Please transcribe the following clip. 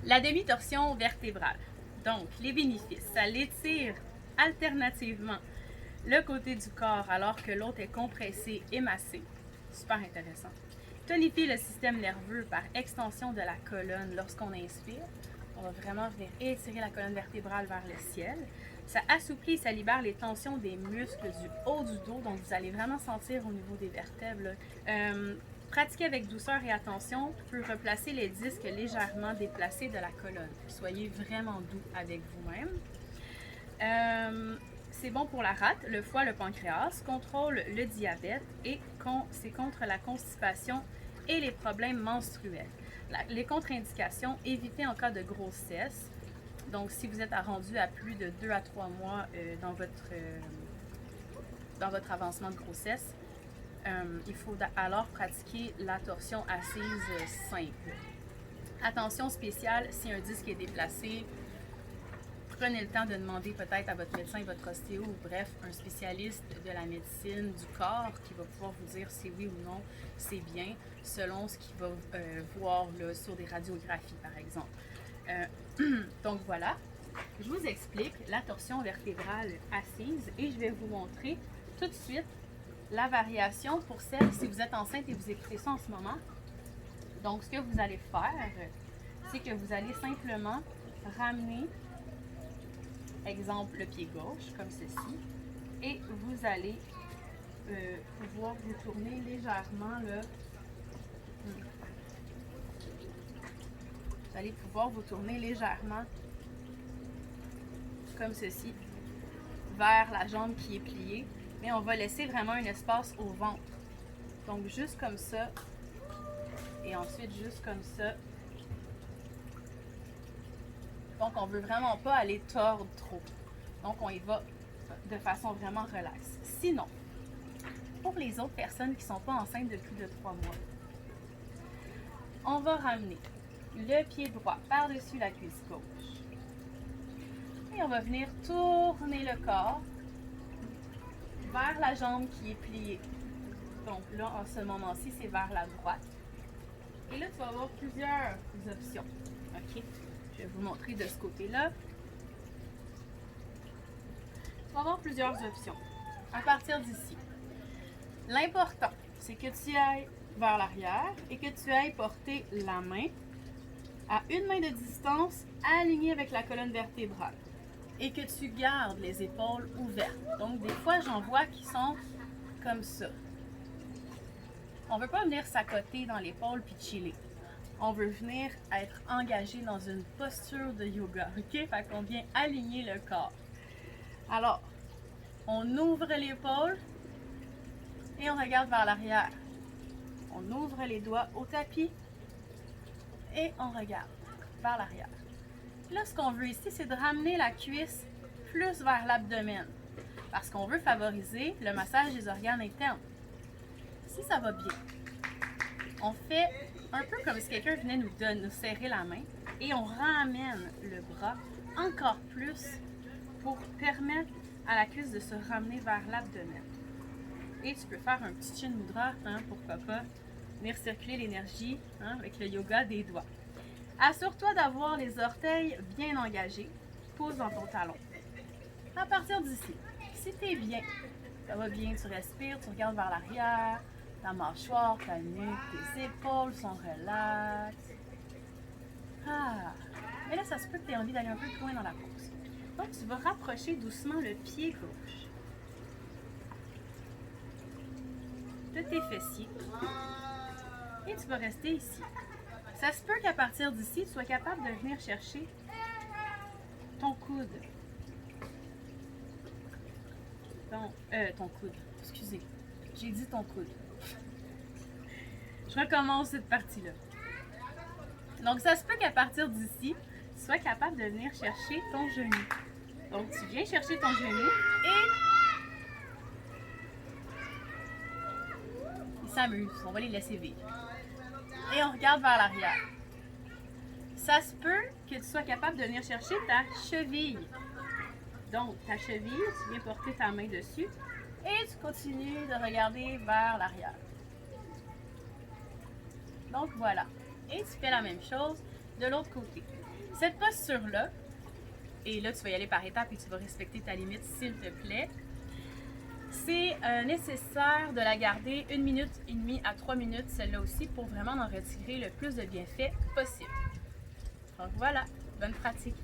La demi-torsion vertébrale. Donc, les bénéfices, ça l'étire alternativement le côté du corps alors que l'autre est compressé et massé. Super intéressant. Tonifie le système nerveux par extension de la colonne lorsqu'on inspire. On va vraiment venir étirer la colonne vertébrale vers le ciel. Ça assouplit, ça libère les tensions des muscles du haut du dos, donc vous allez vraiment sentir au niveau des vertèbres. Pratiquer avec douceur et attention peut replacer les disques légèrement déplacés de la colonne. Soyez vraiment doux avec vous-même. C'est bon pour la rate, le foie, le pancréas, contrôle le diabète et c'est contre la constipation et les problèmes menstruels. Les contre-indications, évitez en cas de grossesse. Donc, si vous êtes rendu à plus de 2 à 3 mois dans votre avancement de grossesse, il faut alors pratiquer la torsion assise simple. Attention spéciale, si un disque est déplacé, prenez le temps de demander peut-être à votre médecin, votre ostéo, ou bref, un spécialiste de la médecine du corps qui va pouvoir vous dire si oui ou non c'est bien, selon ce qu'il va voir là, sur des radiographies, par exemple. Donc voilà, je vous explique la torsion vertébrale assise et je vais vous montrer tout de suite la variation pour celle, si vous êtes enceinte et vous écoutez ça en ce moment. Donc, ce que vous allez faire, c'est que vous allez simplement ramener, exemple, le pied gauche, comme ceci, et vous allez pouvoir vous tourner légèrement là. Vous allez pouvoir vous tourner légèrement, comme ceci, vers la jambe qui est pliée. Mais on va laisser vraiment un espace au ventre. Donc, juste comme ça. Et ensuite, juste comme ça. Donc, on ne veut vraiment pas aller tordre trop. Donc, on y va de façon vraiment relaxe. Sinon, pour les autres personnes qui ne sont pas enceintes de plus de 3 mois, on va ramener le pied droit par-dessus la cuisse gauche. Et on va venir tourner le corps vers la jambe qui est pliée. Donc là, en ce moment-ci, c'est vers la droite. Et là, tu vas avoir plusieurs options. OK? Je vais vous montrer de ce côté-là. Tu vas avoir plusieurs options à partir d'ici. L'important, c'est que tu ailles vers l'arrière et que tu ailles porter la main à une main de distance alignée avec la colonne vertébrale. Et que tu gardes les épaules ouvertes. Donc, des fois, j'en vois qui sont comme ça. On ne veut pas venir s'accoter dans l'épaule puis chiller. On veut venir être engagé dans une posture de yoga, ok? Fait qu'on vient aligner le corps. Alors, on ouvre l'épaule et on regarde vers l'arrière. On ouvre les doigts au tapis et on regarde vers l'arrière. Là, ce qu'on veut ici, c'est de ramener la cuisse plus vers l'abdomen parce qu'on veut favoriser le massage des organes internes. Si ça va bien, on fait un peu comme si quelqu'un venait nous serrer la main et on ramène le bras encore plus pour permettre à la cuisse de se ramener vers l'abdomen. Et tu peux faire un petit chin mudra, pourquoi pas, venir circuler l'énergie avec le yoga des doigts. Assure-toi d'avoir les orteils bien engagés. Pose dans ton talon. À partir d'ici, si tu es bien, ça va bien, tu respires, tu regardes vers l'arrière, ta mâchoire, ta nuque, tes épaules sont relaxes. Et là, ça se peut que tu aies envie d'aller un peu plus loin dans la pose. Donc, tu vas rapprocher doucement le pied gauche de tes fessiers et tu vas rester ici. Ça se peut qu'à partir d'ici, tu sois capable de venir chercher ton coude. Ton coude, excusez. J'ai dit ton coude. Je recommence cette partie-là. Donc, ça se peut qu'à partir d'ici, tu sois capable de venir chercher ton genou. Donc, tu viens chercher ton genou et ils s'amusent. On va les laisser vivre. Et on regarde vers l'arrière. Ça se peut que tu sois capable de venir chercher ta cheville. Donc, ta cheville, tu viens porter ta main dessus et tu continues de regarder vers l'arrière. Donc, voilà. Et tu fais la même chose de l'autre côté. Cette posture-là, et là tu vas y aller par étapes et tu vas respecter ta limite s'il te plaît, c'est nécessaire de la garder 1 minute et demie à 3 minutes, celle-là aussi, pour vraiment en retirer le plus de bienfaits possible. Donc voilà, bonne pratique!